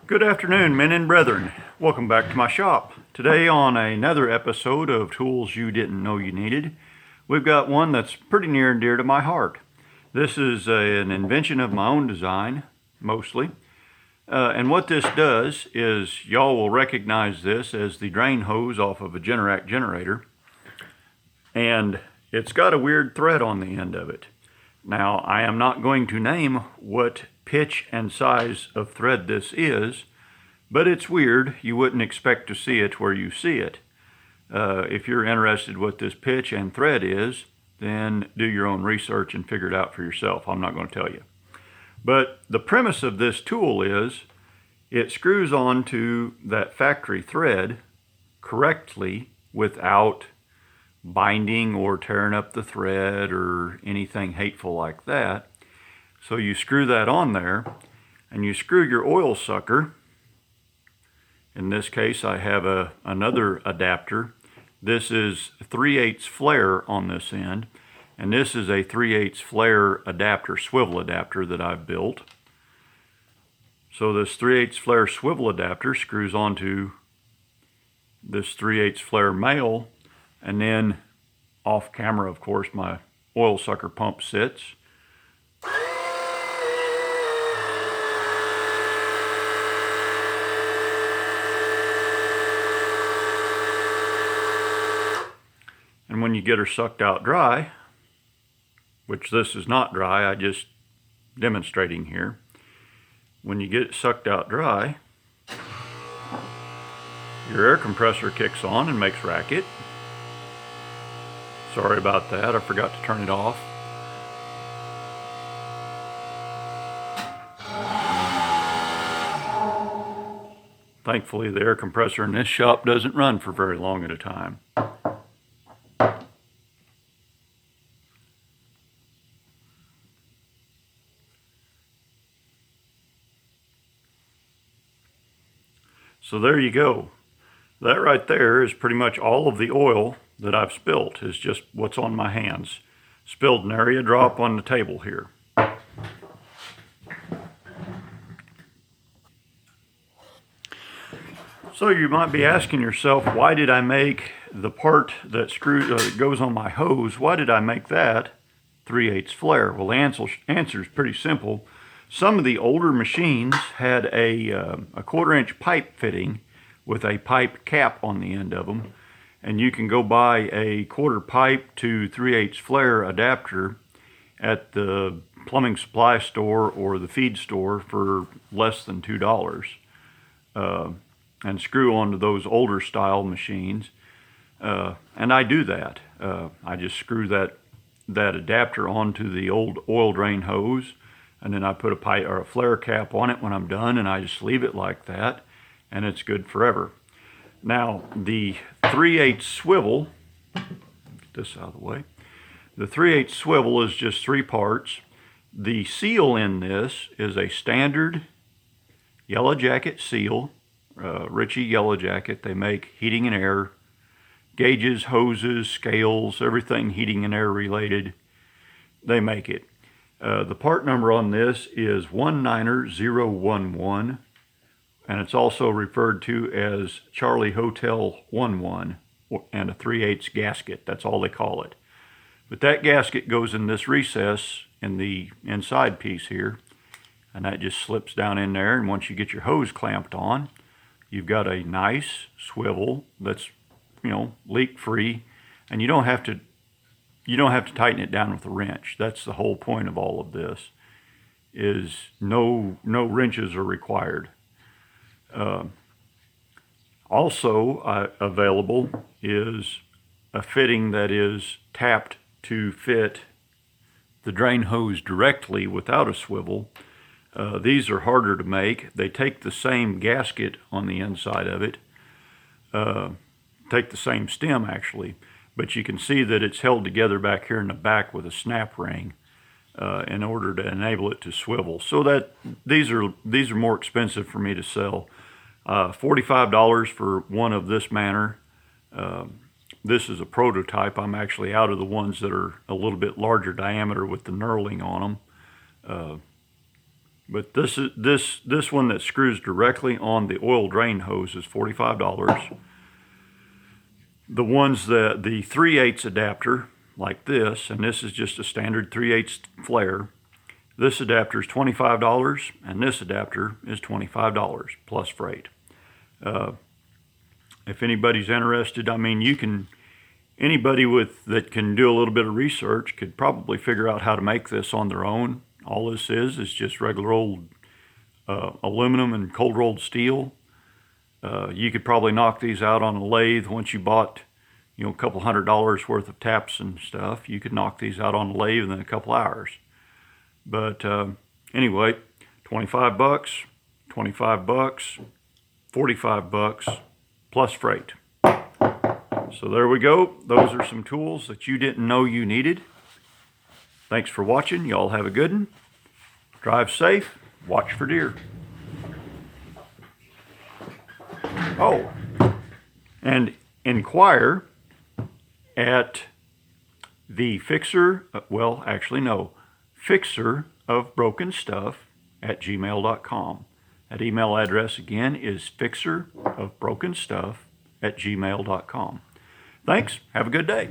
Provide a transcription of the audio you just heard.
Good afternoon, men and brethren. Welcome back to my shop. Today on another episode of Tools You Didn't Know You Needed, we've got one that's pretty near and dear to my heart. This is an invention of my own design, mostly. And what this does is, y'all will recognize this as the drain hose off of a Generac generator. And it's got a weird thread on the end of it. Now, I am not going to name what pitch and size of thread this is, but it's weird. You wouldn't expect to see it where you see it. If you're interested what this pitch and thread is, then do your own research and figure it out for yourself. I'm not going to tell you. But the premise of this tool is it screws onto that factory thread correctly without binding or tearing up the thread or anything hateful like that. So you screw that on there and you screw your oil sucker. In this case, I have another adapter. This is 3/8 flare on this end, and this is a 3/8 flare adapter, swivel adapter that I've built. So this 3/8 flare swivel adapter screws onto this 3/8 flare male, and then off camera, of course, my oil sucker pump sits. And when you get her sucked out dry, which this is not dry, I just demonstrating here. When you get it sucked out dry, your air compressor kicks on and makes racket. Sorry about that, I forgot to turn it off. Thankfully, the air compressor in this shop doesn't run for very long at a time. So there you go. That right there is pretty much all of the oil that I've spilt, is just what's on my hands. Spilled nary a drop on the table here. So you might be asking yourself, why did I make the part that goes on my hose, why did I make that 3/8 flare? Well, the answer is pretty simple. Some of the older machines had a 1/4-inch pipe fitting with a pipe cap on the end of them. And you can go buy a 1/4 pipe to 3/8 flare adapter at the plumbing supply store or the feed store for less than $2. And screw onto those older style machines. And I do that. I just screw that adapter onto the old oil drain hose, and then I put a pipe or a flare cap on it when I'm done, and I just leave it like that, and it's good forever. Now, the 3/8 swivel, get this out of the way. The 3/8 swivel is just 3 parts. The seal in this is a standard Yellow Jacket seal, Ritchie Yellow Jacket. They make heating and air, gauges, hoses, scales, everything heating and air related. They make it. The part number on this is 19011, and it's also referred to as Charlie Hotel 11 and a 3/8 gasket. That's all they call it. But that gasket goes in this recess in the inside piece here, and that just slips down in there. And once you get your hose clamped on, you've got a nice swivel that's, leak free, and you don't have to tighten it down with a wrench. That's the whole point of all of this, is no wrenches are required. Also available is a fitting that is tapped to fit the drain hose directly without a swivel. These are harder to make. They take the same gasket on the inside of it, take the same stem actually, but you can see that it's held together back here in the back with a snap ring in order to enable it to swivel. So that these are more expensive for me to sell. $45 for one of this manner. This is a prototype. I'm actually out of the ones that are a little bit larger diameter with the knurling on them. But this one that screws directly on the oil drain hose is $45. The ones that the 3/8 adapter, like this, and this is just a standard 3/8 flare, this adapter is $25, and this adapter is $25 plus freight. If anybody's interested, I mean, anybody that can do a little bit of research could probably figure out how to make this on their own. All this is just regular old aluminum and cold rolled steel. You could probably knock these out on a lathe once you bought, a couple $100 worth of taps and stuff. You could knock these out on a lathe in a couple hours. But anyway, 25 bucks, 25 bucks, 45 bucks plus freight. So there we go. Those are some tools that you didn't know you needed. Thanks for watching. Y'all have a good one. Drive safe. Watch for deer. Oh, and inquire at the fixer, fixer of broken stuff at gmail.com. That email address again is fixerofbrokenstuff at gmail.com. Thanks. Have a good day.